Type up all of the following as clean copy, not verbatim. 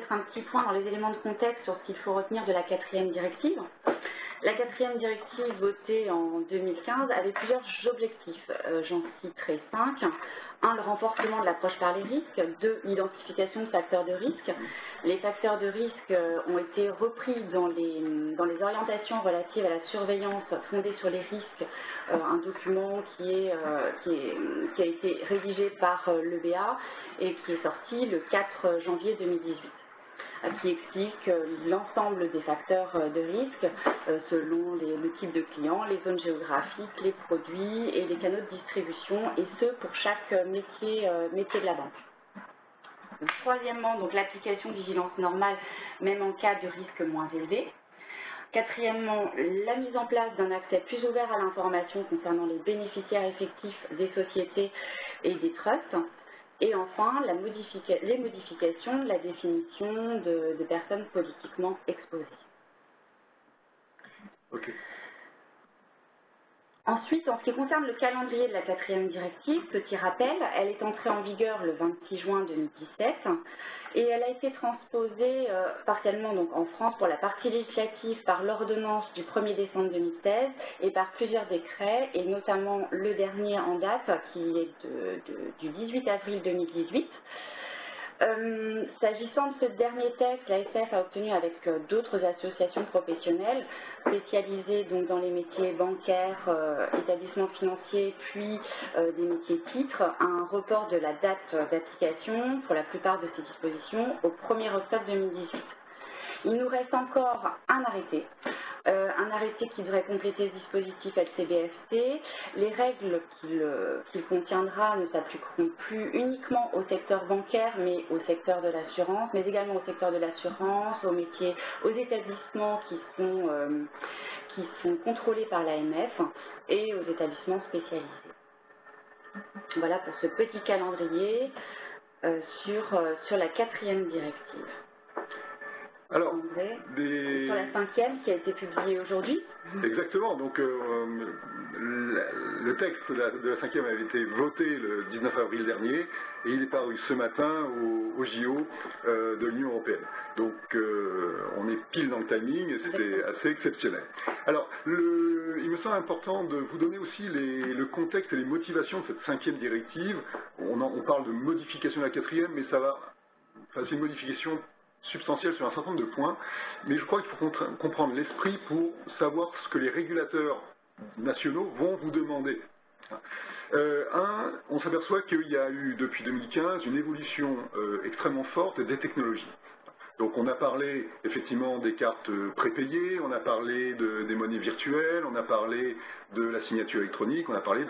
peut-être un petit point dans les éléments de contexte sur ce qu'il faut retenir de la 4e directive. La 4e directive votée en 2015 avait plusieurs objectifs, j'en citerai 5. 1, le renforcement de l'approche par les risques. 2, l'identification de facteurs de risque. Les facteurs de risque ont été repris dans les orientations relatives à la surveillance fondée sur les risques, un document qui a été rédigé par l'EBA et qui est sorti le 4 janvier 2018. Qui explique l'ensemble des facteurs de risque selon le type de client, les zones géographiques, les produits et les canaux de distribution, et ce pour chaque métier de la banque. Donc, troisièmement, donc l'application de vigilance normale, même en cas de risque moins élevé. Quatrièmement, la mise en place d'un accès plus ouvert à l'information concernant les bénéficiaires effectifs des sociétés et des trusts. Et enfin, les modifications de la définition de personnes politiquement exposées. Okay. Ensuite, en ce qui concerne le calendrier de la 4e directive, petit rappel, elle est entrée en vigueur le 26 juin 2017 et elle a été transposée partiellement donc, en France pour la partie législative par l'ordonnance du 1er décembre 2016 et par plusieurs décrets, et notamment le dernier en date qui est du 18 avril 2018. S'agissant de ce dernier texte, l'ASF a obtenu avec d'autres associations professionnelles spécialisées donc, dans les métiers bancaires, établissements financiers, puis des métiers titres, un report de la date d'application pour la plupart de ces dispositions au 1er octobre 2018. Il nous reste encore un arrêté qui devrait compléter ce dispositif LCBFT. Les règles qu'il contiendra ne s'appliqueront plus uniquement au secteur bancaire, mais au secteur de l'assurance, mais également au secteur de l'assurance, aux métiers, aux établissements qui sont contrôlés par l'AMF et aux établissements spécialisés. Voilà pour ce petit calendrier sur la 4e directive. Alors, sur la 5e qui a été publiée aujourd'hui. Exactement, donc le texte de la 5e avait été voté le 19 avril dernier et il est paru ce matin au JO de l'Union européenne. Donc on est pile dans le timing et c'est assez exceptionnel. Alors, il me semble important de vous donner aussi le contexte et les motivations de cette 5e directive. On parle de modification de la 4e, mais c'est une modification substantielle sur un certain nombre de points, mais je crois qu'il faut comprendre l'esprit pour savoir ce que les régulateurs nationaux vont vous demander. On s'aperçoit qu'il y a eu depuis 2015 une évolution extrêmement forte des technologies. Donc on a parlé effectivement des cartes prépayées, on a parlé des monnaies virtuelles, on a parlé de la signature électronique, on a parlé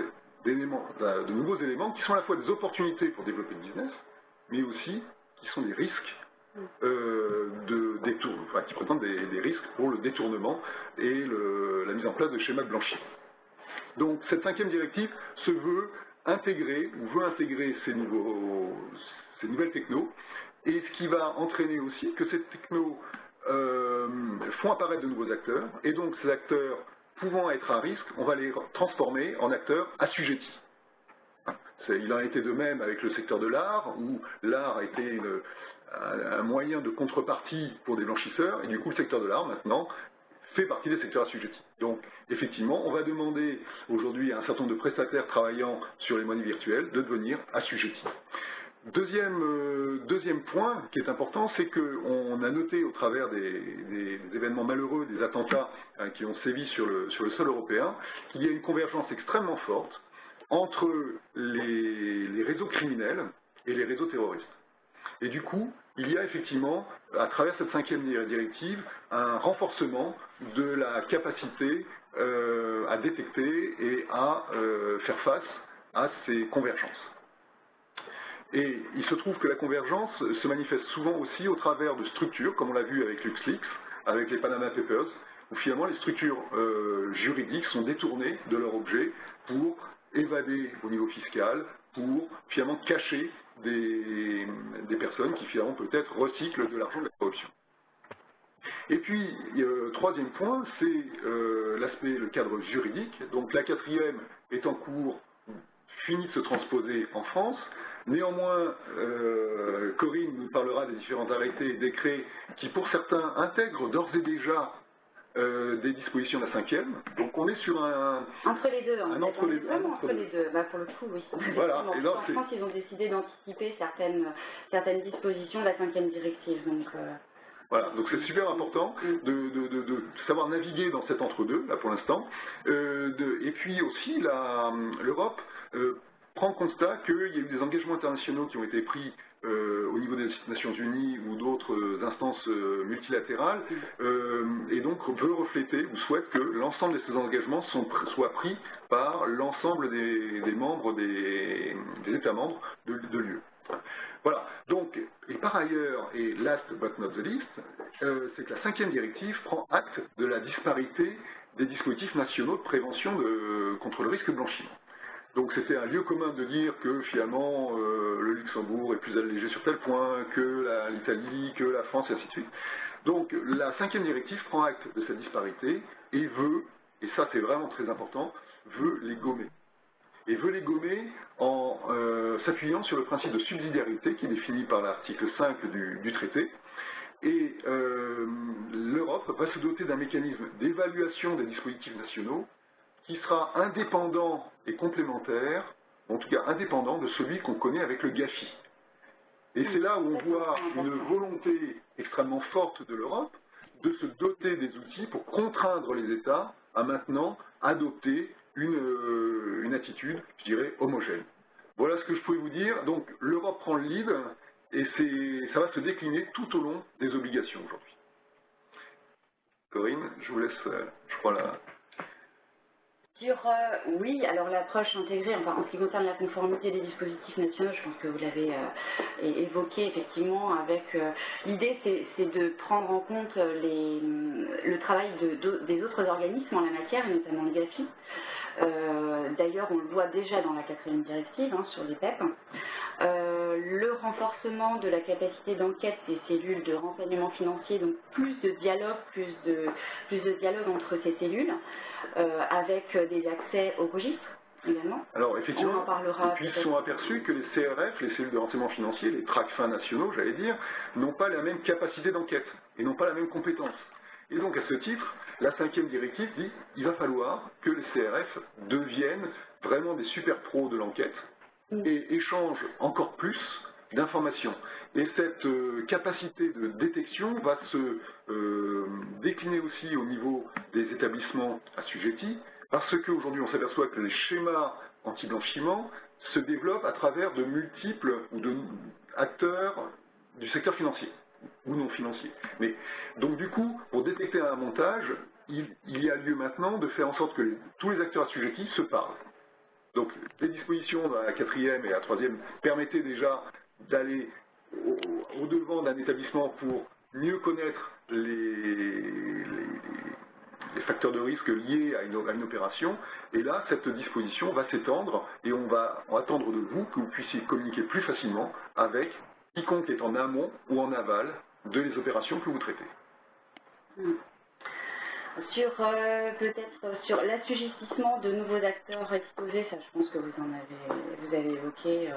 de nouveaux éléments qui sont à la fois des opportunités pour développer le business, mais aussi qui sont des risques qui présentent des risques pour le détournement et la mise en place de schémas de blanchiment. Donc cette 5e directive veut intégrer ces nouvelles technos, et ce qui va entraîner aussi que ces technos font apparaître de nouveaux acteurs, et donc ces acteurs pouvant être à risque, on va les transformer en acteurs assujettis. Il en a été de même avec le secteur de l'art, où l'art a été un moyen de contrepartie pour des blanchisseurs, et du coup le secteur de l'art maintenant fait partie des secteurs assujettis. Donc effectivement, on va demander aujourd'hui à un certain nombre de prestataires travaillant sur les monnaies virtuelles de devenir assujettis. Deuxième point qui est important, c'est qu'on a noté au travers des événements malheureux, des attentats qui ont sévi sur le sol européen, qu'il y a une convergence extrêmement forte entre les réseaux criminels et les réseaux terroristes. Et du coup, il y a effectivement, à travers cette 5e directive, un renforcement de la capacité à détecter et à faire face à ces convergences. Et il se trouve que la convergence se manifeste souvent aussi au travers de structures, comme on l'a vu avec LuxLeaks, avec les Panama Papers, où finalement les structures juridiques sont détournées de leur objet pour évader au niveau fiscal, pour finalement cacher des personnes qui finalement peut-être recyclent de l'argent de la corruption. Et puis, troisième point, c'est le cadre juridique. Donc la 4e est en cours, finit de se transposer en France. Néanmoins, Corinne nous parlera des différents arrêtés et décrets qui, pour certains, intègrent d'ores et déjà des dispositions de la 5e. Donc on est sur un... Entre les deux, en fait. Entre les, vraiment entre les deux. Bah, pour le coup, oui. Voilà. Et là, en France, ils ont décidé d'anticiper certaines dispositions de la 5e directive. Donc, voilà, donc c'est super important de savoir naviguer dans cet entre-deux, là pour l'instant. Et puis aussi, l'Europe prend constat qu'il y a eu des engagements internationaux qui ont été pris au niveau des Nations Unies ou d'autres instances multilatérales, et donc veut refléter ou souhaite que l'ensemble de ces engagements soient pris par l'ensemble des membres des États membres de l'UE. Voilà, donc, et par ailleurs, et last but not the least, c'est que la 5e directive prend acte de la disparité des dispositifs nationaux de prévention contre le risque blanchiment. Donc c'était un lieu commun de dire que finalement le Luxembourg est plus allégé sur tel point que l'Italie, que la France, et ainsi de suite. Donc la 5e directive prend acte de cette disparité et veut, et ça c'est vraiment très important, veut les gommer. Et veut les gommer en s'appuyant sur le principe de subsidiarité qui est défini par l'article 5 du traité. Et l'Europe va se doter d'un mécanisme d'évaluation des dispositifs nationaux qui sera indépendant et complémentaire, en tout cas indépendant de celui qu'on connaît avec le GAFI. Et c'est là où on voit une volonté extrêmement forte de l'Europe de se doter des outils pour contraindre les États à maintenant adopter une attitude, je dirais, homogène. Voilà ce que je pouvais vous dire. Donc l'Europe prend le lead et ça va se décliner tout au long des obligations aujourd'hui. Corinne, je vous laisse, je crois, la... Oui, alors l'approche intégrée, enfin, en ce qui concerne la conformité des dispositifs nationaux, je pense que vous l'avez évoqué effectivement, avec l'idée c'est de prendre en compte le travail des autres organismes en la matière, et notamment le GAFI. D'ailleurs, on le voit déjà dans la 4e directive sur les PEP. Le renforcement de la capacité d'enquête des cellules de renseignement financier, donc plus de dialogue, plus de dialogue entre ces cellules, avec des accès au registre également. Alors effectivement, on en parlera. Et puis ils se sont aperçus que les CRF, les cellules de renseignement financier, les TRACFIN nationaux, j'allais dire, n'ont pas la même capacité d'enquête et n'ont pas la même compétence. Et donc à ce titre, la 5e directive dit qu'il va falloir que les CRF deviennent vraiment des super pros de l'enquête et échangent encore plus d'informations. Et cette capacité de détection va se décliner aussi au niveau des établissements assujettis, parce qu'aujourd'hui on s'aperçoit que les schémas anti-blanchiment se développent à travers de multiples acteurs du secteur financier ou non financier. Mais, donc du coup, pour détecter un montage, il y a lieu maintenant de faire en sorte que tous les acteurs assujettis se parlent. Donc les dispositions de la 4e et la 3e permettaient déjà d'aller au-devant d'un établissement pour mieux connaître les facteurs de risque liés à une opération. Et là, cette disposition va s'étendre et on va attendre de vous que vous puissiez communiquer plus facilement avec quiconque est en amont ou en aval de les opérations que vous traitez. Peut-être sur l'assujettissement de nouveaux acteurs exposés, ça je pense que vous avez évoqué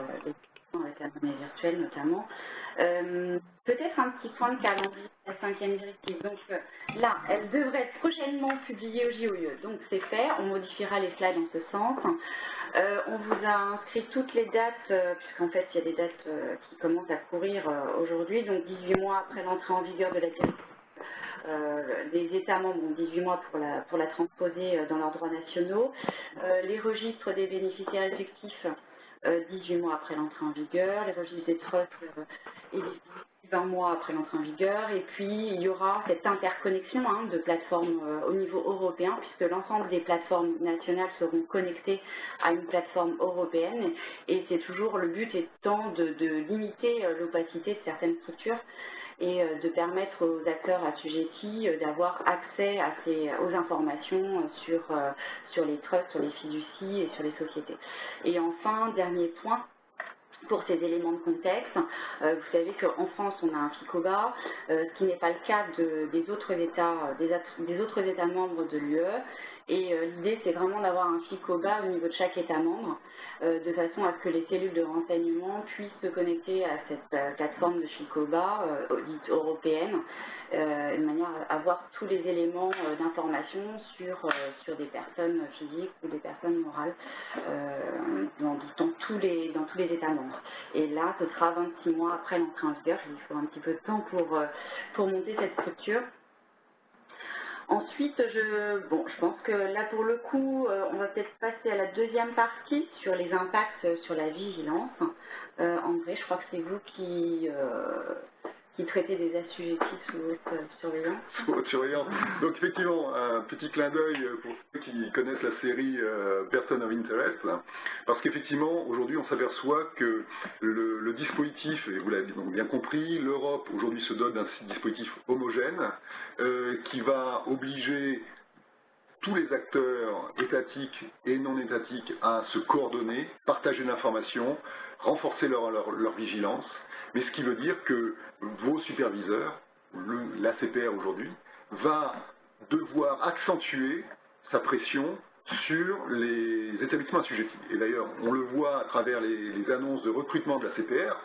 avec la monnaie virtuelle notamment. Peut-être un petit point de calendrier de la 5e directive. Donc là, elle devrait être prochainement publiée au JOIE. Donc c'est fait, on modifiera les slides en ce sens. On vous a inscrit toutes les dates, puisqu'en fait il y a des dates qui commencent à courir aujourd'hui, donc 18 mois après l'entrée en vigueur de la directive. Des États membres ont 18 mois pour la transposer dans leurs droits nationaux. Les registres des bénéficiaires effectifs, 18 mois après l'entrée en vigueur. Les registres des trusts et des 20 mois après l'entrée en vigueur. Et puis, il y aura cette interconnexion de plateformes au niveau européen, puisque l'ensemble des plateformes nationales seront connectées à une plateforme européenne. Et c'est toujours le but étant de limiter l'opacité de certaines structures et de permettre aux acteurs assujettis d'avoir accès aux informations sur les trusts, sur les fiducies et sur les sociétés. Et enfin, dernier point, pour ces éléments de contexte. Vous savez qu'en France, on a un FICOBA, ce qui n'est pas le cas des autres États membres de l'UE. Et l'idée, c'est vraiment d'avoir un FICOBA au niveau de chaque État membre, de façon à ce que les cellules de renseignement puissent se connecter à cette plateforme de FICOBA dite européenne, de manière à avoir tous les éléments d'information sur des personnes physiques ou des personnes morales dans tous les États membres. Et là, ce sera 26 mois après l'entrée en vigueur. Il faut un petit peu de temps pour monter cette structure. Ensuite, je pense que là, pour le coup, on va peut-être passer à la deuxième partie sur les impacts sur la vigilance. André, je crois que c'est vous qui traitez des assujettis sous haute surveillance. Sous haute surveillance. Donc effectivement, un petit clin d'œil pour ceux qui connaissent la série Person of Interest, parce qu'effectivement, aujourd'hui, on s'aperçoit que le dispositif, et vous l'avez donc bien compris, l'Europe aujourd'hui se dote d'un dispositif homogène qui va obliger tous les acteurs étatiques et non étatiques à se coordonner, partager l'information, renforcer leur vigilance, mais ce qui veut dire que vos superviseurs, l'ACPR aujourd'hui, va devoir accentuer sa pression sur les établissements assujettis. Et d'ailleurs, on le voit à travers les annonces de recrutement de l'ACPR,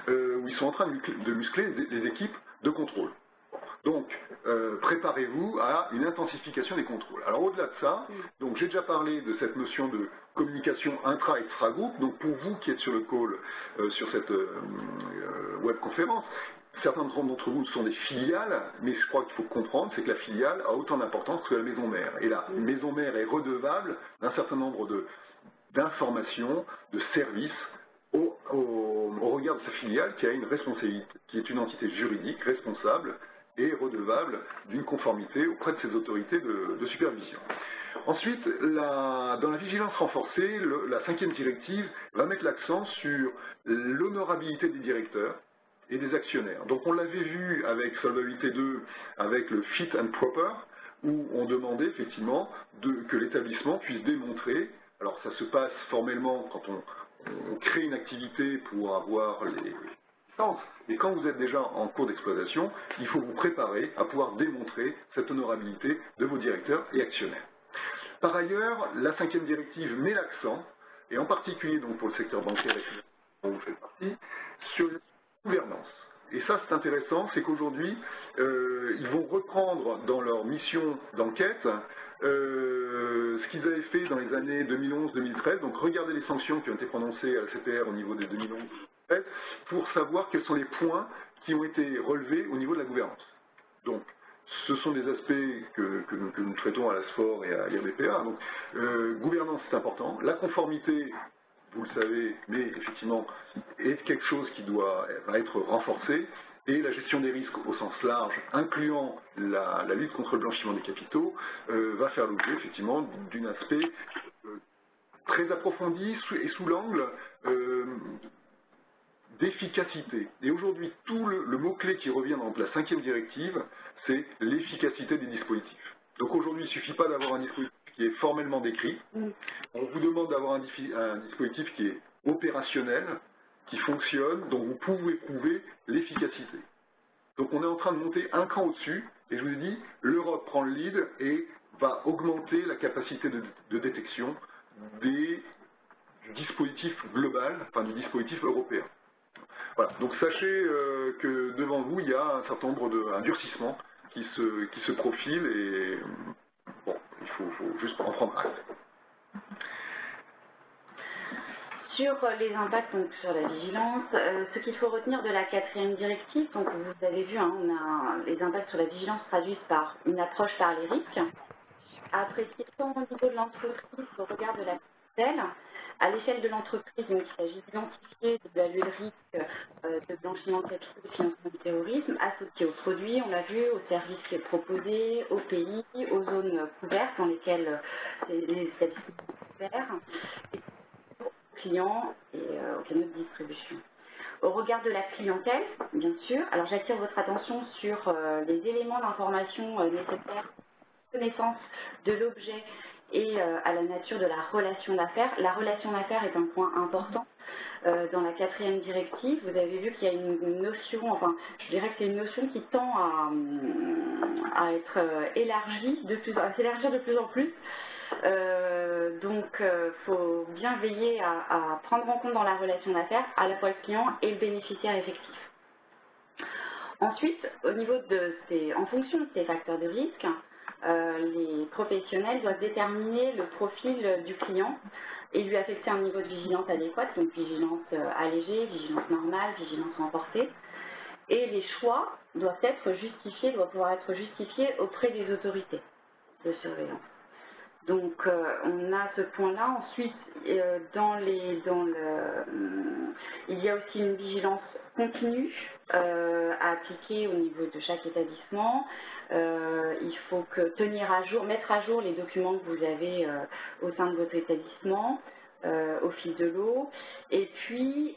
où ils sont en train de muscler les équipes de contrôle. Donc, préparez-vous à une intensification des contrôles. Alors, au-delà de ça, donc j'ai déjà parlé de cette notion de communication intra-extra-groupe. Donc, pour vous qui êtes sur le call, sur cette webconférence, certains d'entre vous sont des filiales, mais je crois qu'il faut comprendre, c'est que la filiale a autant d'importance que la maison mère. Et la maison mère est redevable d'un certain nombre d'informations, de services, au regard de sa filiale qui a une responsabilité, qui est une entité juridique responsable et redevable d'une conformité auprès de ses autorités de supervision. Ensuite, dans la vigilance renforcée, la 5e directive va mettre l'accent sur l'honorabilité des directeurs et des actionnaires. Donc on l'avait vu avec Solvabilité 2, avec le fit and proper, où on demandait effectivement que l'établissement puisse démontrer, alors ça se passe formellement quand on crée une activité pour avoir les licences, mais quand vous êtes déjà en cours d'exploitation, il faut vous préparer à pouvoir démontrer cette honorabilité de vos directeurs et actionnaires. Par ailleurs, la 5e directive met l'accent, et en particulier donc pour le secteur bancaire et dont vous faites partie, sur la gouvernance. Et ça, c'est intéressant, c'est qu'aujourd'hui, ils vont reprendre dans leur mission d'enquête ce qu'ils avaient fait dans les années 2011-2013. Donc, regardez les sanctions qui ont été prononcées à la CPR au niveau des 2011-2013 pour savoir quels sont les points qui ont été relevés au niveau de la gouvernance. Donc, ce sont des aspects que nous traitons à la SFOR et à l'IRDPA. Donc, gouvernance, c'est important. La conformité, vous le savez, mais effectivement, est quelque chose qui va être renforcé, et la gestion des risques au sens large, incluant la lutte contre le blanchiment des capitaux, va faire l'objet effectivement d'un aspect très approfondi et sous l'angle d'efficacité. Et aujourd'hui, tout le mot-clé qui revient dans la 5e directive, c'est l'efficacité des dispositifs. Donc aujourd'hui, il ne suffit pas d'avoir un dispositif qui est formellement décrit. On vous demande d'avoir un dispositif qui est opérationnel, qui fonctionne, dont vous pouvez prouver l'efficacité. Donc on est en train de monter un cran au-dessus, et je vous ai dit, l'Europe prend le lead et va augmenter la capacité de détection du dispositif global, enfin du dispositif européen. Voilà, donc sachez que devant vous, il y a un certain nombre un durcissement qui se profile, et bon, il faut juste en prendre acte. Sur les impacts donc, sur la vigilance, ce qu'il faut retenir de la 4e directive, donc vous avez vu, on a les impacts sur la vigilance traduisent par une approche par les risques, appréciés tant au niveau de l'entreprise au regard de la tutelle. À l'échelle de l'entreprise, il s'agit d'identifier, d'évaluer le risque de blanchiment de capitaux et de financement du terrorisme associé aux produits, on l'a vu, aux services proposés, aux pays, aux zones couvertes dans lesquelles les statistiques sont couvertes, clients et aux canaux de distribution. Au regard de la clientèle, bien sûr, alors j'attire votre attention sur les éléments d'information nécessaires, connaissance de l'objet et à la nature de la relation d'affaires. La relation d'affaires est un point important. dans la 4e directive, vous avez vu qu'il y a une notion, enfin, je dirais que c'est une notion qui tend à être élargie, à s'élargir de plus en plus. Donc, faut bien veiller à prendre en compte dans la relation d'affaires à la fois le client et le bénéficiaire effectif. Ensuite, en fonction de ces facteurs de risque, les professionnels doivent déterminer le profil du client et lui affecter un niveau de vigilance adéquat, donc vigilance allégée, vigilance normale, vigilance renforcée. Et les choix doivent pouvoir être justifiés auprès des autorités de surveillance. Donc, on a ce point-là. Ensuite, il y a aussi une vigilance continue à appliquer au niveau de chaque établissement. Il faut mettre à jour les documents que vous avez au sein de votre établissement au fil de l'eau, et puis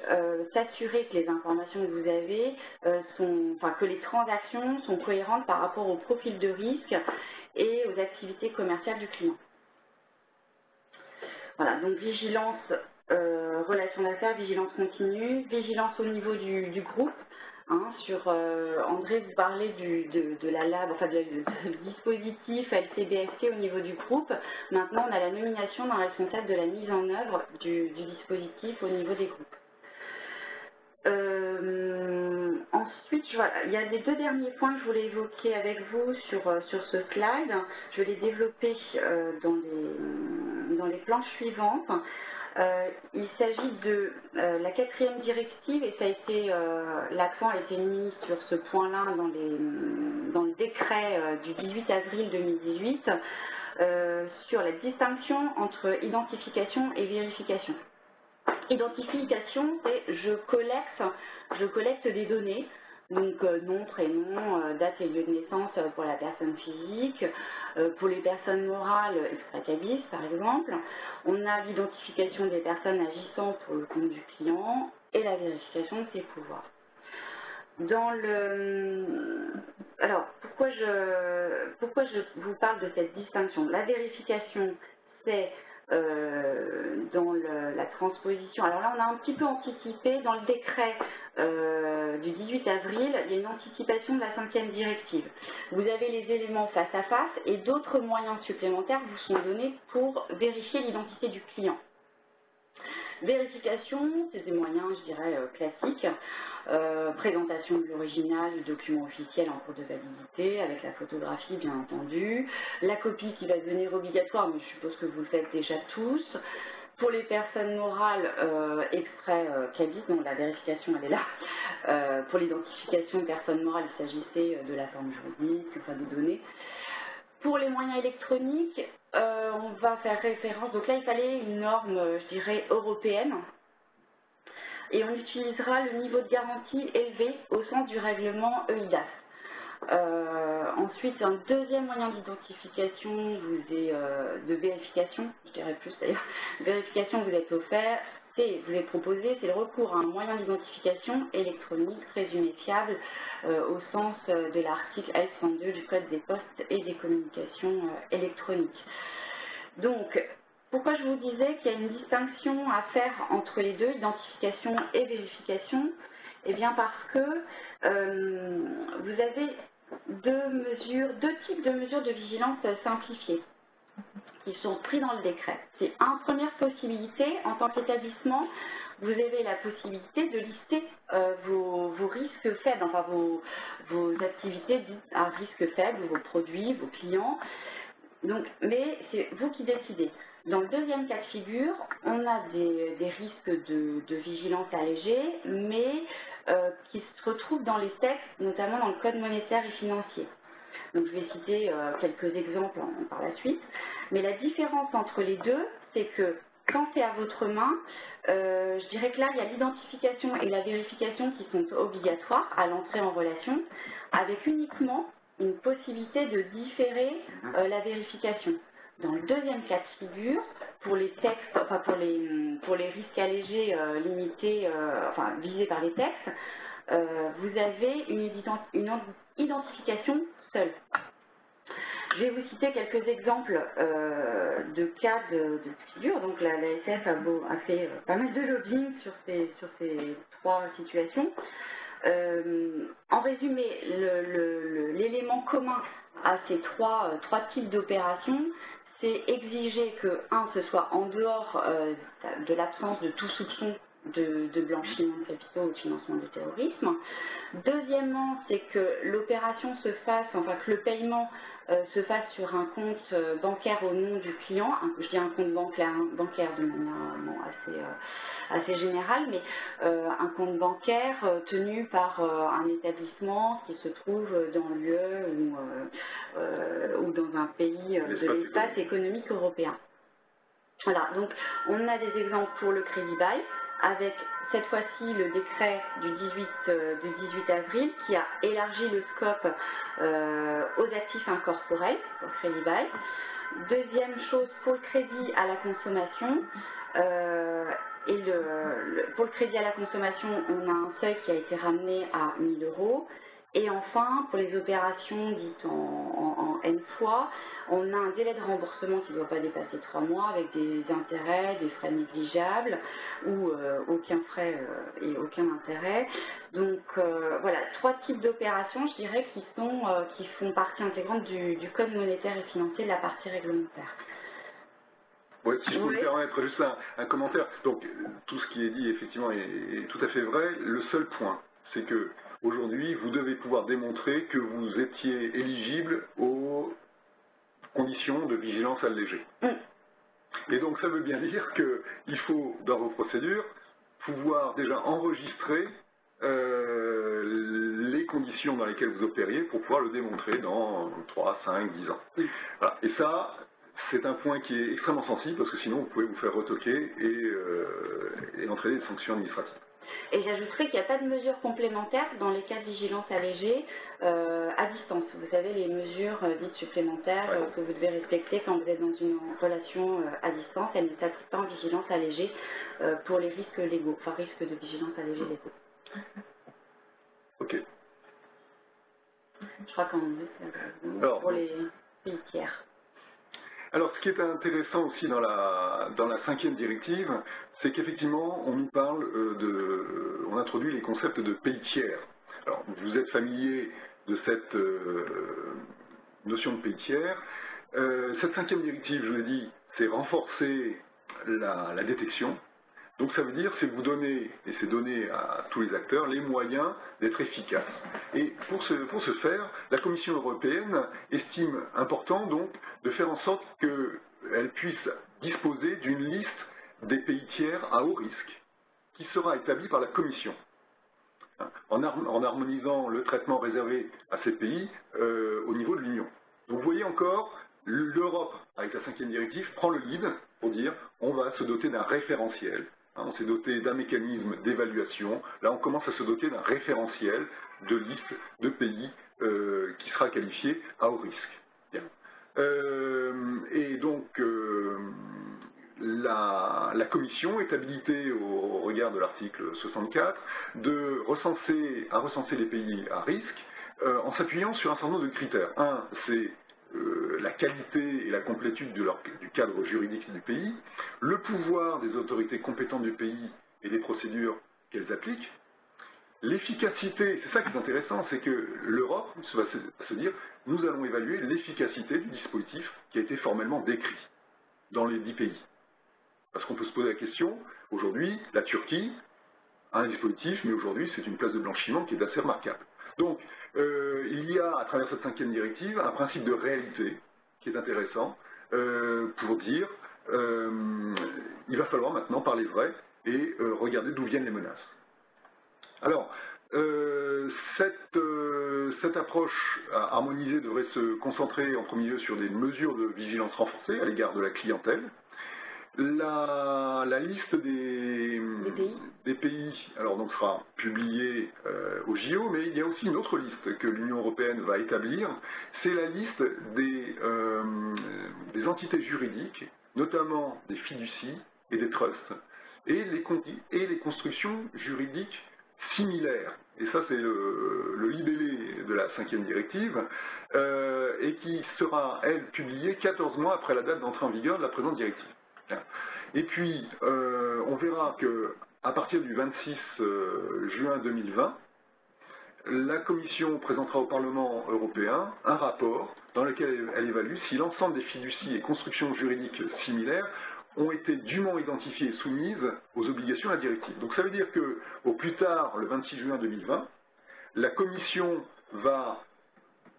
s'assurer que les informations que vous avez que les transactions sont cohérentes par rapport au profil de risque et aux activités commerciales du client. Voilà, donc vigilance, relation d'affaires, vigilance continue, vigilance au niveau du groupe. André vous parlait du dispositif LCBFT au niveau du groupe. Maintenant, on a la nomination d'un responsable de la mise en œuvre du dispositif au niveau des groupes. Ensuite, il y a les 2 derniers points que je voulais évoquer avec vous sur ce slide. Je vais les développer dans les planches suivantes. Il s'agit de la 4e directive, et ça a été l'accent a été mis sur ce point-là dans le décret du 18 avril 2018 sur la distinction entre identification et vérification. Identification, c'est je collecte des données, donc nom, prénom, date et lieu de naissance pour la personne physique, pour les personnes morales extra-cabis par exemple. On a l'identification des personnes agissant pour le compte du client et la vérification de ses pouvoirs. Alors, pourquoi je vous parle de cette distinction? La vérification, c'est dans la transposition. Alors là, on a un petit peu anticipé dans le décret du 18 avril, il y a une anticipation de la 5e directive. Vous avez les éléments face à face et d'autres moyens supplémentaires vous sont donnés pour vérifier l'identité du client. Vérification, c'est des moyens, je dirais, classiques. Présentation de l'original du document officiel en cours de validité, avec la photographie bien entendu. La copie qui va devenir obligatoire, mais je suppose que vous le faites déjà tous. Pour les personnes morales extrait cabis, donc la vérification elle est là. Pour l'identification de personnes morales, il s'agissait de la forme juridique, enfin des données. Pour les moyens électroniques, on va faire référence, donc là il fallait une norme, je dirais, européenne, et on utilisera le niveau de garantie élevé au sens du règlement EIDAS. Ensuite, un deuxième moyen d'identification de vérification, je dirais plus d'ailleurs, vérification vous êtes offert, vous est proposé, c'est le recours à un moyen d'identification électronique présumé fiable au sens de l'article L102 du Code des postes et des communications électroniques. Donc, pourquoi je vous disais qu'il y a une distinction à faire entre les deux, identification et vérification? Eh bien parce que vous avez deux types de mesures de vigilance simplifiées qui sont pris dans le décret. C'est une première possibilité, en tant qu'établissement, vous avez la possibilité de lister vos risques faibles, enfin vos activités à risque faible, vos produits, vos clients. Donc, mais c'est vous qui décidez. Dans le deuxième cas de figure, on a des risques de vigilance allégée, mais qui se retrouvent dans les textes, notamment dans le Code monétaire et financier. Donc je vais citer quelques exemples par la suite. Mais la différence entre les deux, c'est que quand c'est à votre main, je dirais que là, il y a l'identification et la vérification qui sont obligatoires à l'entrée en relation, avec uniquement une possibilité de différer la vérification. Dans le deuxième cas de figure, pour les textes, enfin pour les risques allégés limités, enfin visés par les textes, vous avez une identification seule. Je vais vous citer quelques exemples de cas de figure. Donc l'ASF a fait pas mal de lobbying sur ces trois situations. En résumé, l'élément commun à ces trois types d'opérations, c'est exiger que, ce soit en dehors de l'absence de tout soupçon de blanchiment de capitaux ou de financement du terrorisme. Deuxièmement, c'est que l'opération se fasse, que le paiement se fasse sur un compte bancaire au nom du client. Je dis un compte bancaire de manière assez générale, mais un compte bancaire tenu par un établissement qui se trouve dans l'UE ou dans un pays de l'espace économique européen. Voilà, donc on a des exemples pour le crédit bail, avec cette fois-ci le décret du 18 avril qui a élargi le scope aux actifs incorporels, au crédit bail. Deuxième chose, pour le crédit à la consommation, pour le crédit à la consommation, on a un seuil qui a été ramené à 1 000 €. Et enfin, pour les opérations dites en N fois, on a un délai de remboursement qui ne doit pas dépasser 3 mois avec des intérêts, des frais négligeables ou aucun frais et aucun intérêt. Donc voilà, 3 types d'opérations, je dirais, qui font partie intégrante du Code monétaire et financier de la partie réglementaire. Ouais, si je peux me permettre juste un commentaire. Donc, tout ce qui est dit, effectivement, est tout à fait vrai. Le seul point, c'est que aujourd'hui, vous devez pouvoir démontrer que vous étiez éligible aux conditions de vigilance allégée. Et donc, ça veut bien dire qu'il faut, dans vos procédures, pouvoir déjà enregistrer les conditions dans lesquelles vous opériez pour pouvoir le démontrer dans 3, 5, 10 ans. Voilà. Et ça, c'est un point qui est extrêmement sensible parce que sinon vous pouvez vous faire retoquer et entraîner des sanctions administratives. Et j'ajouterais qu'il n'y a pas de mesures complémentaires dans les cas de vigilance allégée à distance. Vous savez, les mesures dites supplémentaires que vous devez respecter quand vous êtes dans une relation à distance, elles ne s'appliquent pas en vigilance allégée pour les risques légaux, enfin risques de vigilance allégée légaux. Ok. Je crois qu'en c'est pour les pays tiers. Alors, ce qui est intéressant aussi dans la 5e directive, c'est qu'effectivement, on nous parle on introduit les concepts de pays tiers. Alors, vous êtes familier de cette notion de pays tiers. Cette 5e directive, je vous l'ai dit, c'est renforcer la détection. Donc ça veut dire c'est vous donner, et c'est donner à tous les acteurs, les moyens d'être efficaces. Et pour ce faire, la Commission européenne estime important donc de faire en sorte qu'elle puisse disposer d'une liste des pays tiers à haut risque, qui sera établie par la Commission, en harmonisant le traitement réservé à ces pays au niveau de l'Union. Donc vous voyez encore, l'Europe, avec la 5e directive, prend le lead pour dire on va se doter d'un référentiel. On s'est doté d'un mécanisme d'évaluation. Là, on commence à se doter d'un référentiel de liste de pays qui sera qualifié à haut risque. Bien. Et donc, la Commission est habilitée, au regard de l'article 64, à recenser les pays à risque en s'appuyant sur un certain nombre de critères. Un, c'est la qualité et la complétude du cadre juridique du pays, le pouvoir des autorités compétentes du pays et les procédures qu'elles appliquent, l'efficacité, c'est ça qui est intéressant, c'est que l'Europe va se dire, nous allons évaluer l'efficacité du dispositif qui a été formellement décrit dans les 10 pays. Parce qu'on peut se poser la question, aujourd'hui, la Turquie a un dispositif, mais aujourd'hui, c'est une place de blanchiment qui est assez remarquable. Donc, il y a, à travers cette 5e directive, un principe de réalité qui est intéressant pour dire il va falloir maintenant parler vrai et regarder d'où viennent les menaces. Alors, cette approche harmonisée devrait se concentrer en premier lieu sur des mesures de vigilance renforcée à l'égard de la clientèle. La liste des pays alors donc sera publiée au JO, mais il y a aussi une autre liste que l'Union européenne va établir, c'est la liste des entités juridiques, notamment des fiducies et des trusts, et les constructions juridiques similaire, et ça c'est le libellé de la 5e directive, et qui sera, elle, publiée 14 mois après la date d'entrée en vigueur de la présente directive. Et puis, on verra qu'à partir du 26 juin 2020, la Commission présentera au Parlement européen un rapport dans lequel elle évalue si l'ensemble des fiducies et constructions juridiques similaires ont été dûment identifiées et soumises aux obligations de la directive. Donc ça veut dire qu'au plus tard, le 26 juin 2020, la Commission va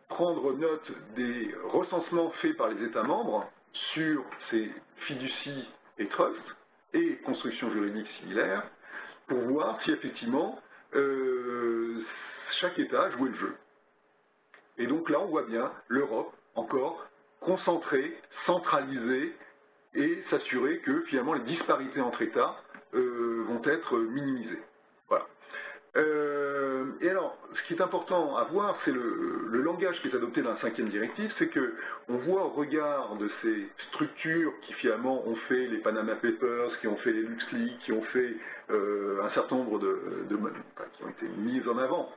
prendre note des recensements faits par les États membres sur ces fiducies et trusts et constructions juridiques similaires pour voir si effectivement chaque État jouait le jeu. Et donc là, on voit bien l'Europe encore concentrée, centralisée et s'assurer que finalement les disparités entre États vont être minimisées. Voilà. Et alors, ce qui est important à voir, c'est le langage qui est adopté dans la 5e directive, c'est qu'on voit au regard de ces structures qui finalement ont fait les Panama Papers, qui ont fait les LuxLeaks, qui ont fait un certain nombre qui ont été mises en avant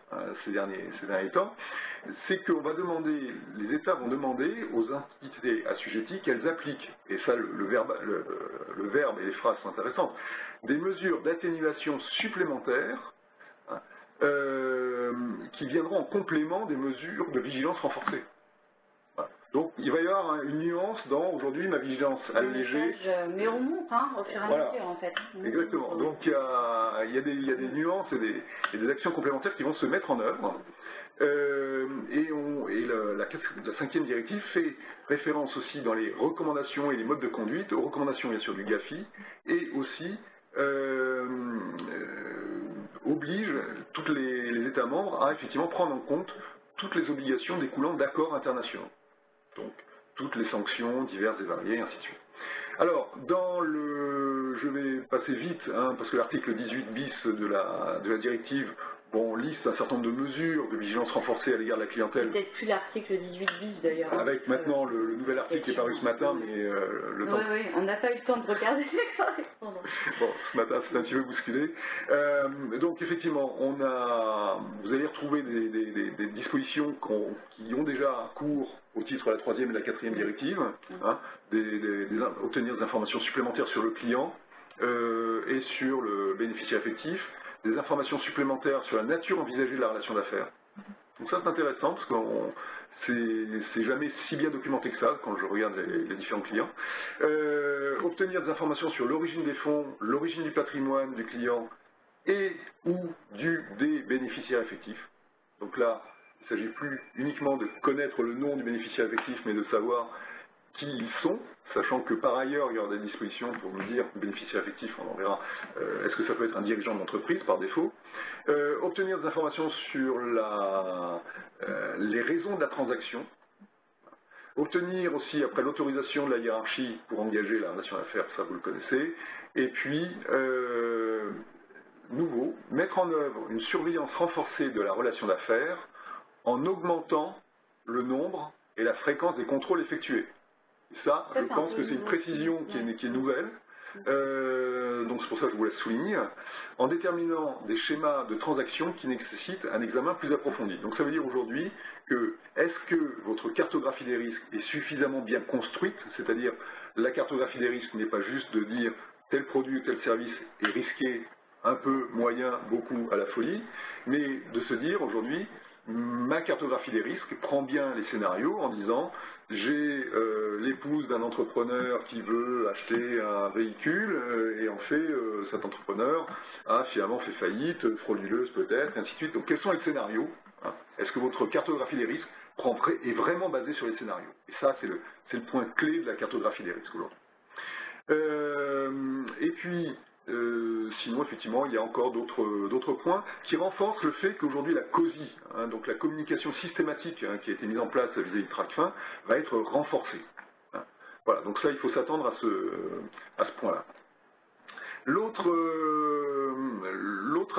ces derniers temps, c'est qu'on va demander, les États vont demander aux entités assujetties qu'elles appliquent, et ça le verbe et les phrases sont intéressantes, des mesures d'atténuation supplémentaires qui viendront en complément des mesures de vigilance renforcée. Voilà. Donc il va y avoir une nuance dans aujourd'hui ma vigilance allégée. Mais on monte au fur et à mesure en fait. Exactement. Donc il y a des nuances et des actions complémentaires qui vont se mettre en œuvre. La 5e directive fait référence aussi dans les recommandations et les modes de conduite aux recommandations bien sûr du GAFI et aussi oblige tous les États membres à effectivement prendre en compte toutes les obligations découlant d'accords internationaux. Donc, toutes les sanctions diverses et variées, et ainsi de suite. Alors, je vais passer vite, parce que l'article 18 bis de la directive, liste un certain nombre de mesures de vigilance renforcée à l'égard de la clientèle. Peut-être plus l'article 18 bis d'ailleurs. Avec maintenant le nouvel article qui est paru ce matin, mais le temps... Oui, on n'a pas eu le temps de regarder les correspondants. Bon, ce matin, c'est un petit peu bousculé. Donc, effectivement, vous allez retrouver des dispositions qui ont déjà cours au titre de la 3e et de la 4e directive, obtenir des informations supplémentaires sur le client et sur le bénéficiaire effectif, des informations supplémentaires sur la nature envisagée de la relation d'affaires. Donc ça, c'est intéressant, parce que c'est jamais si bien documenté que ça, quand je regarde les différents clients. Obtenir des informations sur l'origine des fonds, l'origine du patrimoine du client et ou des bénéficiaires effectifs. Donc là, il ne s'agit plus uniquement de connaître le nom du bénéficiaire effectif, mais de savoir qui ils sont, sachant que par ailleurs, il y aura des dispositions pour nous dire, bénéficiaire effectif, on en verra, est-ce que ça peut être un dirigeant d'entreprise par défaut. Obtenir des informations sur les raisons de la transaction. Obtenir aussi, après l'autorisation de la hiérarchie pour engager la relation d'affaires, ça vous le connaissez. Et puis, nouveau, mettre en œuvre une surveillance renforcée de la relation d'affaires en augmentant le nombre et la fréquence des contrôles effectués. Ça, je pense que c'est une précision qui est nouvelle, donc c'est pour ça que je vous laisse souligner, en déterminant des schémas de transactions qui nécessitent un examen plus approfondi. Donc ça veut dire aujourd'hui que est-ce que votre cartographie des risques est suffisamment bien construite, c'est-à-dire la cartographie des risques n'est pas juste de dire tel produit ou tel service est risqué un peu, moyen, beaucoup, à la folie, mais de se dire aujourd'hui, ma cartographie des risques prend bien les scénarios en disant j'ai l'épouse d'un entrepreneur qui veut acheter un véhicule et en fait cet entrepreneur a finalement fait faillite, frauduleuse peut-être, et ainsi de suite. Donc quels sont les scénarios? Est-ce que votre cartographie des risques est vraiment basée sur les scénarios? Et ça c'est le point clé de la cartographie des risques aujourd'hui. Et puis sinon, effectivement, il y a encore d'autres points qui renforcent le fait qu'aujourd'hui la COSI, donc la communication systématique qui a été mise en place vis-à-vis de TRACFIN, va être renforcée. Voilà, donc ça, il faut s'attendre à ce point-là. L'autre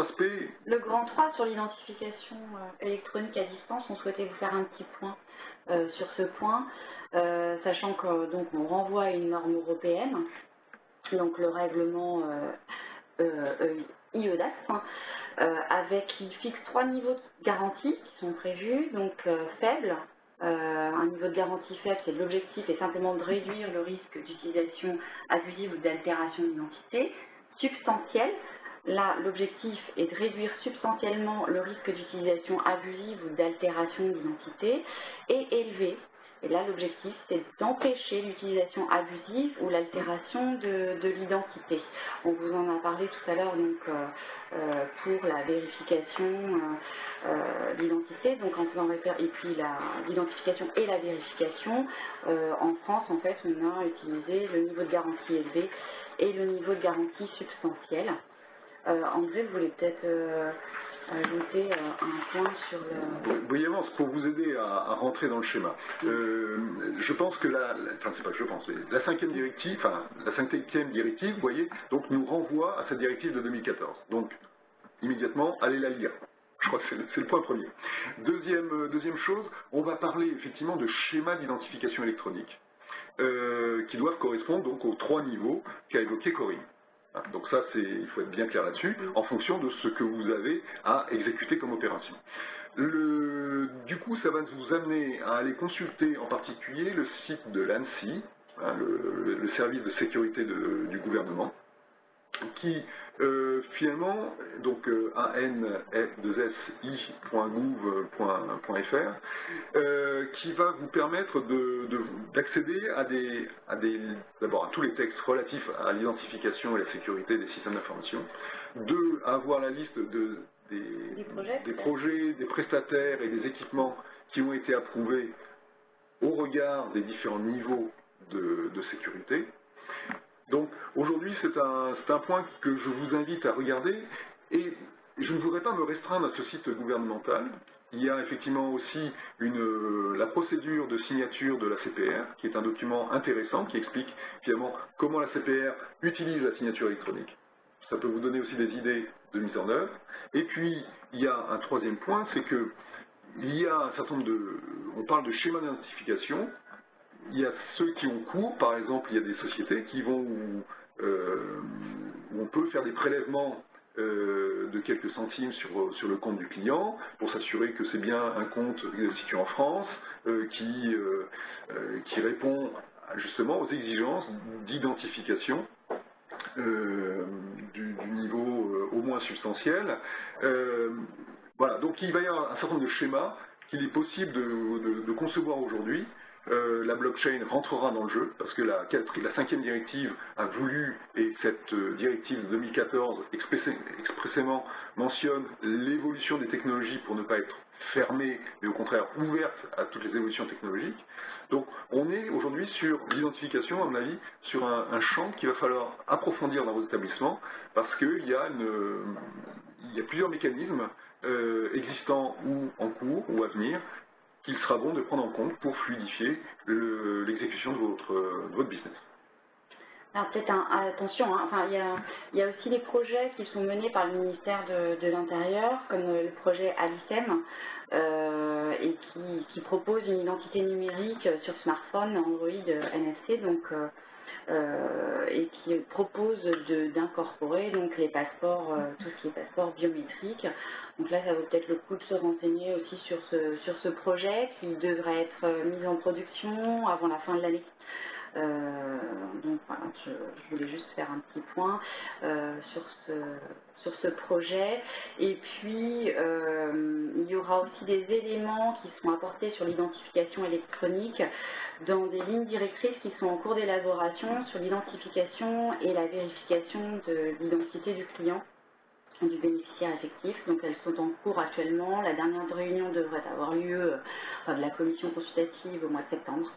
aspect... Le grand 3 sur l'identification électronique à distance, on souhaitait vous faire un petit point sur ce point, sachant qu'on renvoie à une norme européenne, donc le règlement IEDAS, qui fixe 3 niveaux de garantie qui sont prévus, donc faible. Un niveau de garantie faible, c'est l'objectif est simplement de réduire le risque d'utilisation abusive ou d'altération d'identité. Substantiel, là l'objectif est de réduire substantiellement le risque d'utilisation abusive ou d'altération d'identité. Et élevé, et là l'objectif c'est d'empêcher l'utilisation abusive ou l'altération de l'identité. On vous en a parlé tout à l'heure donc pour la vérification d'identité, donc en faisant et puis l'identification et la vérification. En France, en fait, on a utilisé le niveau de garantie élevé et le niveau de garantie substantiel. André, vous voulez peut-être ajouter un point sur le... Oui, avance, pour vous aider à rentrer dans le schéma. Je pense que la 5e directive, la 5e directive, vous voyez, donc nous renvoie à cette directive de 2014. Donc, immédiatement, allez la lire. Je crois que c'est le point premier. Deuxième chose, on va parler effectivement de schémas d'identification électronique qui doivent correspondre donc aux 3 niveaux qu'a évoqué Corinne. Donc ça, il faut être bien clair là-dessus, en fonction de ce que vous avez à exécuter comme opération. Du coup, ça va vous amener à aller consulter en particulier le site de l'ANSSI, le service de sécurité du gouvernement, qui finalement, donc anf2si.gouv.fr, qui va vous permettre d'accéder d'abord à tous les textes relatifs à l'identification et la sécurité des systèmes d'information, à avoir la liste des projets, des prestataires et des équipements qui ont été approuvés au regard des différents niveaux de sécurité. Donc aujourd'hui, c'est un point que je vous invite à regarder, et je ne voudrais pas me restreindre à ce site gouvernemental. Il y a effectivement aussi la procédure de signature de la CPR, qui est un document intéressant, qui explique finalement comment la CPR utilise la signature électronique. Ça peut vous donner aussi des idées de mise en œuvre. Et puis, il y a un 3e point, c'est que il y a un certain nombre on parle de schéma d'identification. Il y a ceux qui ont cours, par exemple, il y a des sociétés qui vont où on peut faire des prélèvements de quelques centimes sur le compte du client pour s'assurer que c'est bien un compte situé en France qui répond justement aux exigences d'identification du niveau au moins substantiel. Voilà, donc il va y avoir un certain nombre de schémas qu'il est possible de concevoir aujourd'hui. La blockchain rentrera dans le jeu, parce que la 5e directive a voulu, et cette directive de 2014 expressément mentionne l'évolution des technologies pour ne pas être fermée, mais au contraire ouverte à toutes les évolutions technologiques. Donc on est aujourd'hui sur l'identification, à mon avis, sur un champ qu'il va falloir approfondir dans vos établissements, parce qu'il y a plusieurs mécanismes existants ou en cours ou à venir, qu'il sera bon de prendre en compte pour fluidifier l'exécution de votre business. Alors peut-être attention, hein, enfin, il y a aussi des projets qui sont menés par le ministère de l'Intérieur, comme le projet Alicem, et qui propose une identité numérique sur smartphone, Android, NFC, donc, et qui propose d'incorporer donc les passeports, tout ce qui est passeport biométrique. Donc là, ça vaut peut-être le coup de se renseigner aussi sur ce projet qui devrait être mis en production avant la fin de l'année. Donc voilà, je voulais juste faire un petit point sur ce projet. Et puis, il y aura aussi des éléments qui seront apportés sur l'identification électronique dans des lignes directrices qui sont en cours d'élaboration sur l'identification et la vérification de l'identité du client, du bénéficiaire effectif. Donc elles sont en cours actuellement. La dernière réunion devrait avoir lieu de la commission consultative au mois de septembre.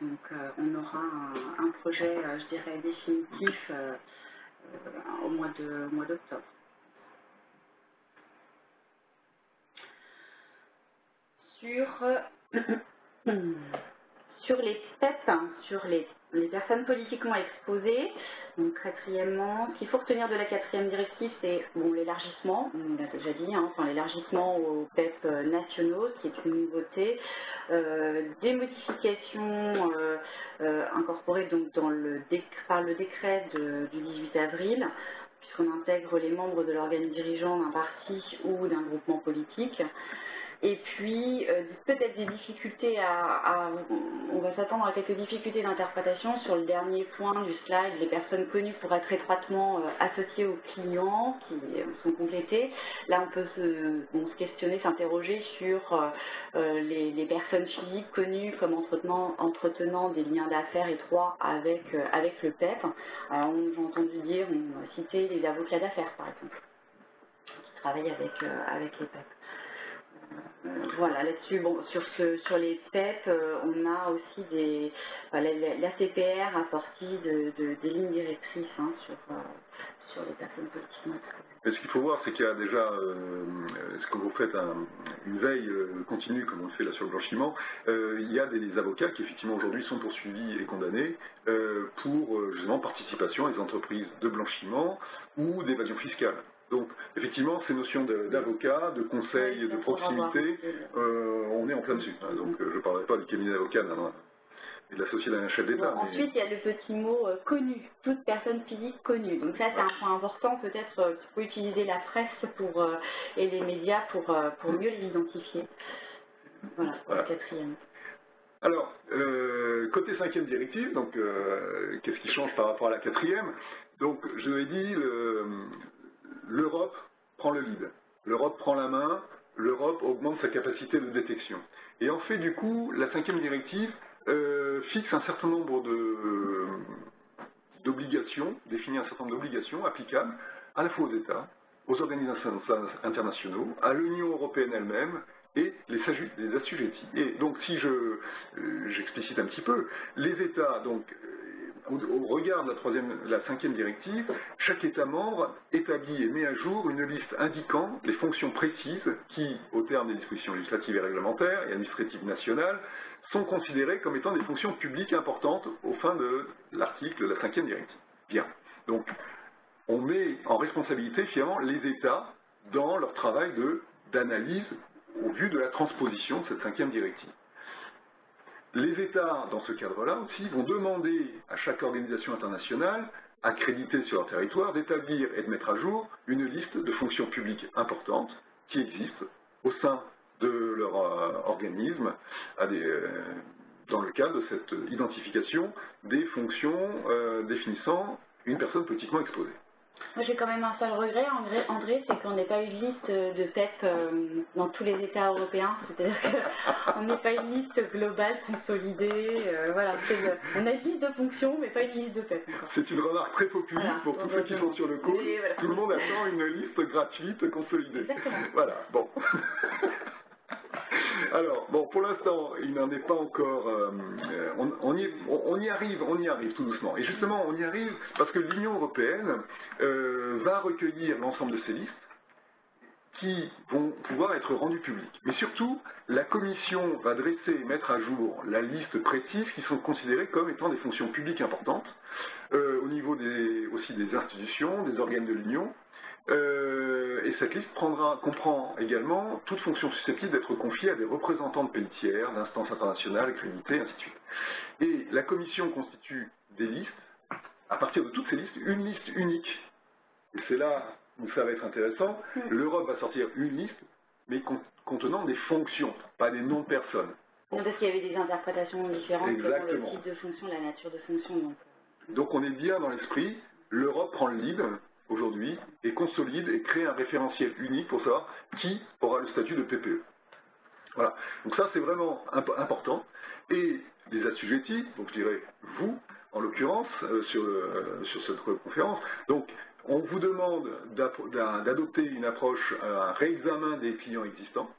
Donc on aura un projet, je dirais, définitif au mois d'octobre. Sur les PEP, sur les personnes politiquement exposées, donc quatrièmement, ce qu'il faut retenir de la 4e directive, c'est l'élargissement, on l'a déjà dit, hein, enfin, l'élargissement aux PEP nationaux, ce qui est une nouveauté, des modifications incorporées donc par le décret du 18 avril, puisqu'on intègre les membres de l'organe dirigeant d'un parti ou d'un groupement politique. Et puis, peut-être des difficultés on va s'attendre à quelques difficultés d'interprétation sur le dernier point du slide, les personnes connues pour être étroitement associées aux clients qui sont complétées. Là, on peut se questionner, s'interroger sur les personnes physiques connues comme entretenant des liens d'affaires étroits avec le PEP. Alors, j'ai entendu dire, on a cité les avocats d'affaires, par exemple, qui travaillent avec les PEP. Voilà, là-dessus, bon, sur les PEP, on a aussi la CPR a sorti des lignes directrices sur les personnes politiquement exposées. Mais ce qu'il faut voir, c'est qu'il y a déjà, quand vous faites une veille continue, comme on le fait là sur le blanchiment, il y a des avocats qui effectivement aujourd'hui sont poursuivis et condamnés pour justement participation à des entreprises de blanchiment ou d'évasion fiscale. Donc, effectivement, ces notions d'avocat, de conseil, de proximité, on est en plein dessus. Hein, donc, je ne parlerai pas du cabinet d'avocat et de l'associé d'un chef d'État. Bon, ensuite, il y a le petit mot connu, toute personne physique connue. Donc ça, c'est un point important. Peut-être qu'il faut utiliser la presse et les médias pour mieux les identifier. Voilà, pour le quatrième. Alors, côté cinquième directive, donc qu'est-ce qui change par rapport à la quatrième? Donc, je l'ai dit, l'Europe prend le lead, l'Europe prend la main, l'Europe augmente sa capacité de détection. Et en fait, du coup, la cinquième directive fixe un certain nombre d'obligations, définit un certain nombre d'obligations applicables à la fois aux États, aux organisations internationaux, à l'Union européenne elle-même et les assujettis. Et donc, si j'explicite un petit peu, les États, donc, au regard de la cinquième directive, chaque État membre établit et met à jour une liste indiquant les fonctions précises qui, au terme des dispositions législatives et réglementaires et administratives nationales, sont considérées comme étant des fonctions publiques importantes au fin de l'article de la cinquième directive. Bien. Donc, on met en responsabilité finalement les États dans leur travail d'analyse au vu de la transposition de cette cinquième directive. Les États, dans ce cadre-là aussi, vont demander à chaque organisation internationale accréditée sur leur territoire d'établir et de mettre à jour une liste de fonctions publiques importantes qui existent au sein de leur organisme dans le cadre de cette identification des fonctions définissant une personne politiquement exposée. Moi, j'ai quand même un seul regret, André, c'est qu'on n'ait pas eu de liste de PEP dans tous les États européens. C'est-à-dire qu'on n'ait pas une liste globale, consolidée. Voilà, on a une liste de fonctions, mais pas une liste de PEP encore. C'est une remarque très populaire pour tous ceux qui sont sur le call. Voilà. Tout le monde attend une liste gratuite consolidée. Exactement. Voilà, bon. Alors, bon, pour l'instant, il n'en est pas encore... on y arrive tout doucement. Et justement, on y arrive parce que l'Union européenne va recueillir l'ensemble de ces listes qui vont pouvoir être rendues publiques. Mais surtout, la Commission va dresser et mettre à jour la liste précise qui sont considérées comme étant des fonctions publiques importantes au niveau aussi des institutions, des organes de l'Union. Et cette liste comprend également toute fonction susceptible d'être confiée à des représentants de pays tiers, d'instances internationales, accréditées, ainsi de suite. Et la Commission constitue des listes, à partir de toutes ces listes, une liste unique. Et c'est là où ça va être intéressant. L'Europe va sortir une liste, mais contenant des fonctions, pas des noms de personnes. Parce qu'il y avait des interprétations différentes Exactement. selon le type de fonction, la nature de fonction. Donc on est bien dans l'esprit, l'Europe prend le lead aujourd'hui et consolide et crée un référentiel unique pour savoir qui aura le statut de PPE. Voilà. Donc ça c'est vraiment important. Et les assujettis, donc je dirais vous, en l'occurrence, sur cette conférence, donc on vous demande d'adopter une approche, un réexamen des clients existants.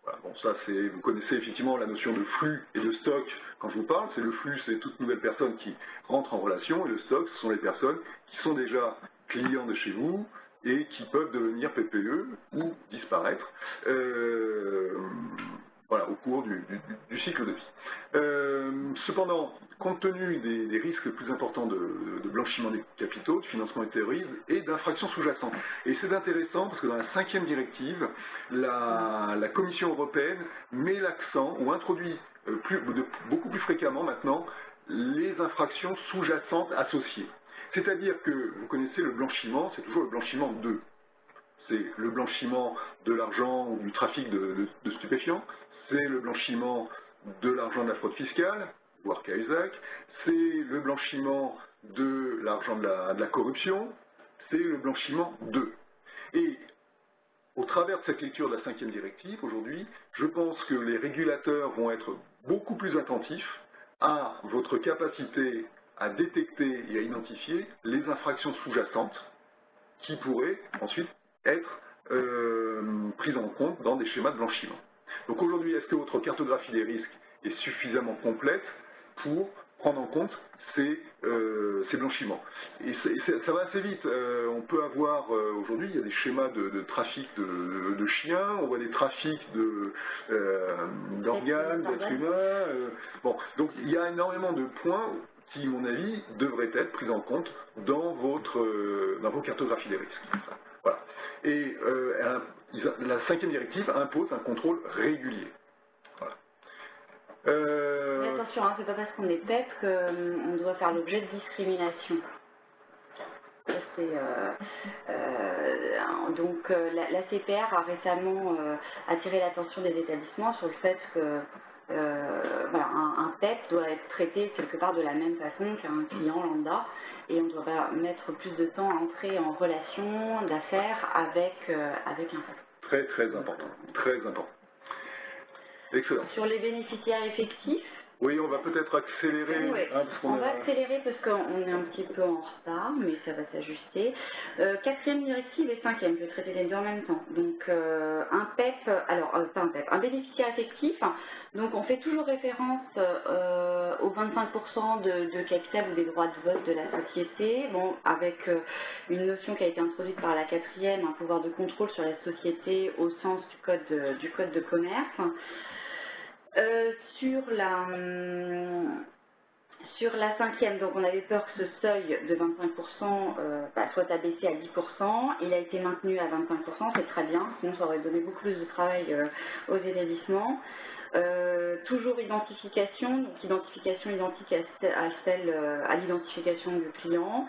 Voilà, bon, ça, vous connaissez effectivement la notion de flux et de stock quand je vous parle. C'est le flux, c'est toute nouvelle personne qui rentre en relation, et le stock, ce sont les personnes qui sont déjà clients de chez vous et qui peuvent devenir PPE ou disparaître voilà, au cours du cycle de vie. Cependant, compte tenu des risques plus importants de blanchiment des capitaux, de financement du terrorisme et d'infractions sous-jacentes. Et c'est intéressant parce que dans la cinquième directive, la Commission européenne met l'accent ou introduit beaucoup plus fréquemment maintenant les infractions sous-jacentes associées. C'est-à-dire que, vous connaissez le blanchiment, c'est toujours le blanchiment 2. C'est le blanchiment de l'argent ou du trafic de stupéfiants, c'est le blanchiment de l'argent de la fraude fiscale, voire Cahuzac, c'est le blanchiment de l'argent de la corruption, c'est le blanchiment 2. Et au travers de cette lecture de la 5e directive, aujourd'hui, je pense que les régulateurs vont être beaucoup plus attentifs à votre capacité à détecter et à identifier les infractions sous-jacentes qui pourraient ensuite être prises en compte dans des schémas de blanchiment. Donc aujourd'hui, est-ce que votre cartographie des risques est suffisamment complète pour prendre en compte ces blanchiments? Et ça va assez vite. On peut avoir, aujourd'hui, il y a des schémas de trafic de chiens, on voit des trafics d'organes, d'êtres humains. Bon, donc il y a énormément de points qui, à mon avis, devraient être pris en compte dans vos cartographies des risques. Voilà. Et la 5e directive impose un contrôle régulier. Voilà. Mais attention, hein, c'est pas parce qu'on est bête qu'on doit faire l'objet de discrimination. Donc la CPR a récemment attiré l'attention des établissements sur le fait que voilà, un PEP doit être traité quelque part de la même façon qu'un client lambda, et on ne doit pas mettre plus de temps à entrer en relation d'affaires avec un PEP. Très très important, très important. Excellent. Sur les bénéficiaires effectifs, oui, on va peut-être accélérer. Oui, on va accélérer parce qu'on est un petit peu en retard, mais ça va s'ajuster. 4e directive et 5e, je vais traiter les deux en même temps. Donc un PEP, alors pas un PEP, un bénéficiaire effectif. Donc on fait toujours référence aux 25% de capital ou des droits de vote de la société. Bon, avec une notion qui a été introduite par la 4e, un pouvoir de contrôle sur la société au sens du code de commerce. Sur la 5e, donc on avait peur que ce seuil de 25% soit abaissé à 10%. Il a été maintenu à 25%, c'est très bien, sinon ça aurait donné beaucoup plus de travail aux établissements. Toujours identification, donc identification identique à l'identification du client.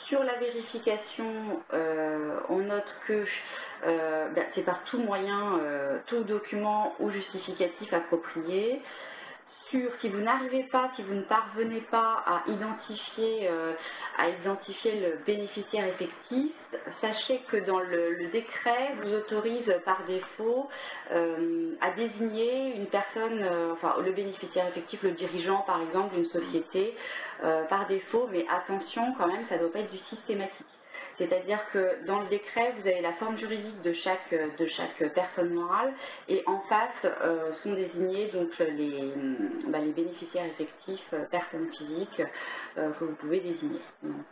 Sur la vérification, on note que c'est par tout moyen, tout document ou justificatif approprié. Si vous n'arrivez pas, si vous ne parvenez pas à identifier le bénéficiaire effectif, sachez que dans le décret vous autorise par défaut à désigner une personne, enfin le bénéficiaire effectif, le dirigeant par exemple d'une société par défaut, mais attention quand même, ça ne doit pas être du systématique. C'est-à-dire que dans le décret, vous avez la forme juridique de chaque personne morale, et en face sont désignés donc les bénéficiaires effectifs, personnes physiques, que vous pouvez désigner. Donc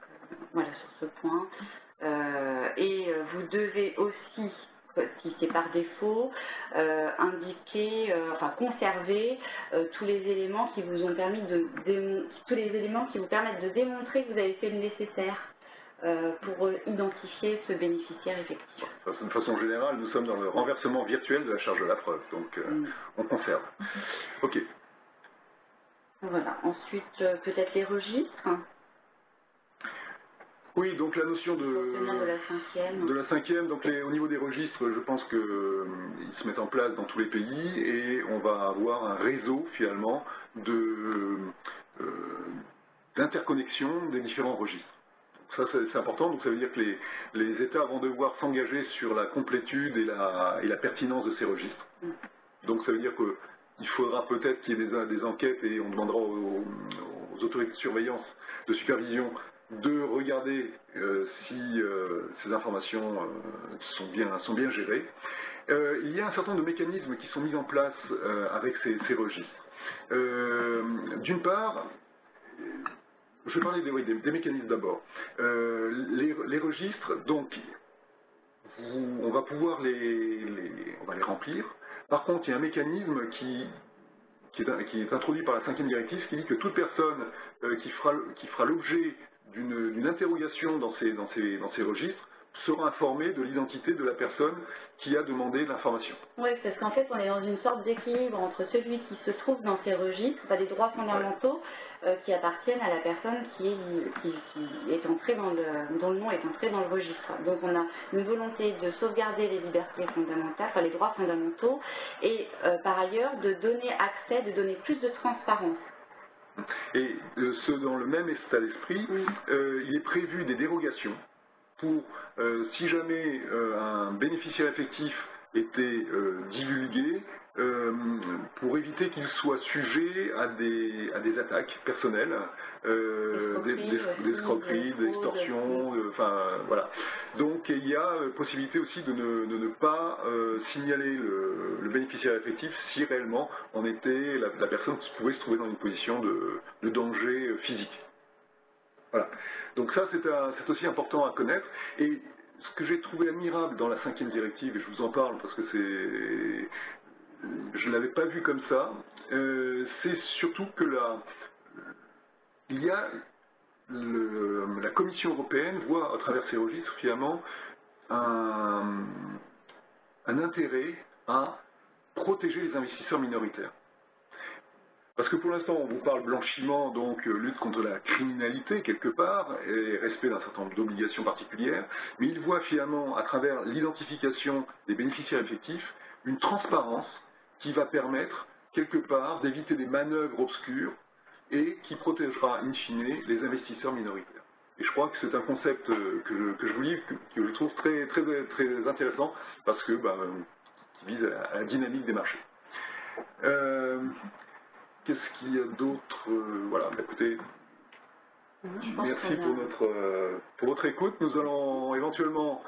voilà sur ce point. Et vous devez aussi, si c'est par défaut, indiquer, conserver tous les éléments qui vous ont permis tous les éléments qui vous permettent de démontrer que vous avez fait le nécessaire pour identifier ce bénéficiaire effectif. De façon générale, nous sommes dans le renversement virtuel de la charge de la preuve, donc on conserve. Ok. Voilà. Ensuite, peut-être les registres. Oui, donc la notion de la 5e, donc au niveau des registres, je pense qu'ils se mettent en place dans tous les pays et on va avoir un réseau finalement d'interconnexion des différents registres. Ça c'est important, donc ça veut dire que les États vont devoir s'engager sur la complétude et la pertinence de ces registres. Donc ça veut dire qu'il faudra peut-être qu'il y ait des enquêtes et on demandera aux autorités de surveillance, de supervision, de regarder si ces informations sont bien gérées. Il y a un certain nombre de mécanismes qui sont mis en place avec ces registres. D'une part, je vais parler des mécanismes d'abord. Les registres, donc, on va pouvoir les remplir. Par contre, il y a un mécanisme qui est introduit par la 5e directive qui dit que toute personne qui fera l'objet d'une interrogation dans ces registres sera informé de l'identité de la personne qui a demandé l'information. Oui, parce qu'en fait, on est dans une sorte d'équilibre entre celui qui se trouve dans ces registres, des droits fondamentaux qui appartiennent à la personne qui est entrée dont le nom est entré dans le registre. Donc on a une volonté de sauvegarder les libertés fondamentales, les droits fondamentaux, et par ailleurs de donner accès, de donner plus de transparence. Et dans le même état d'esprit, il est prévu des dérogations pour, si jamais un bénéficiaire effectif était divulgué, pour éviter qu'il soit sujet à des attaques personnelles, d'escroqueries, d'extorsions, enfin voilà. Donc il y a possibilité aussi de ne pas signaler le bénéficiaire effectif si réellement on était la personne qui pouvait se trouver dans une position de danger physique. Voilà. Donc ça, c'est aussi important à connaître. Et ce que j'ai trouvé admirable dans la 5e directive, et je vous en parle parce que je ne l'avais pas vu comme ça, c'est surtout que la Commission européenne voit à travers ces registres finalement un intérêt à protéger les investisseurs minoritaires. Parce que pour l'instant, on vous parle blanchiment, donc lutte contre la criminalité quelque part, et respect d'un certain nombre d'obligations particulières, mais il voit finalement, à travers l'identification des bénéficiaires effectifs, une transparence qui va permettre, quelque part, d'éviter des manœuvres obscures et qui protégera, in fine, les investisseurs minoritaires. Et je crois que c'est un concept que je vous livre, que je trouve très, très, très intéressant, parce que qui vise à la dynamique des marchés. Qu'est-ce qu'il y a d'autre? Voilà, écoutez, merci pour votre écoute. Nous allons éventuellement